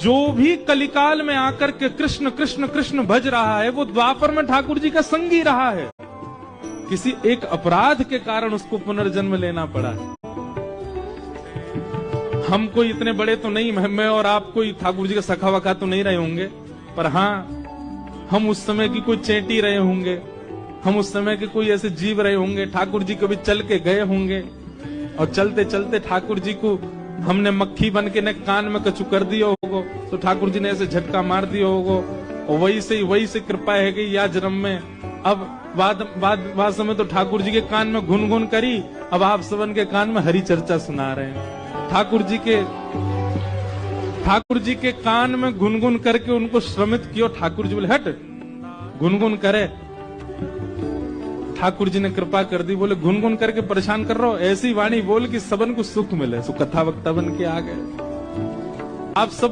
जो भी कलिकाल में आकर के कृष्ण कृष्ण कृष्ण भज रहा है वो द्वापर में ठाकुर जी का संगी रहा है। किसी एक अपराध के कारण उसको पुनर्जन्म लेना पड़ा है। हम कोई इतने बड़े तो नहीं, मैं और आप कोई ठाकुर जी का सखा वखा तो नहीं रहे होंगे, पर हाँ हम उस समय की कोई चेटी रहे होंगे, हम उस समय के कोई ऐसे जीव रहे होंगे। ठाकुर जी कभी चल के गए होंगे और चलते चलते ठाकुर जी को हमने मक्खी बन के न कान में कछु कर दिया होगा, तो ठाकुर जी ने ऐसे झटका मार दिया होगा और वही से कृपा है कि या जन्म में अब बाद समय तो ठाकुर जी के कान में गुनगुन करी, अब आप सबन के कान में हरी चर्चा सुना रहे हैं। ठाकुर जी के कान में गुनगुन करके उनको श्रमित किया। ठाकुर जी बोले हट गुनगुन करे, ठाकुर जी ने कृपा कर दी, बोले गुनगुन करके परेशान कर रहा हो, ऐसी वाणी बोल कि सबन को सुख मिले। सो कथा वक्ता बन के आ गए। आप सब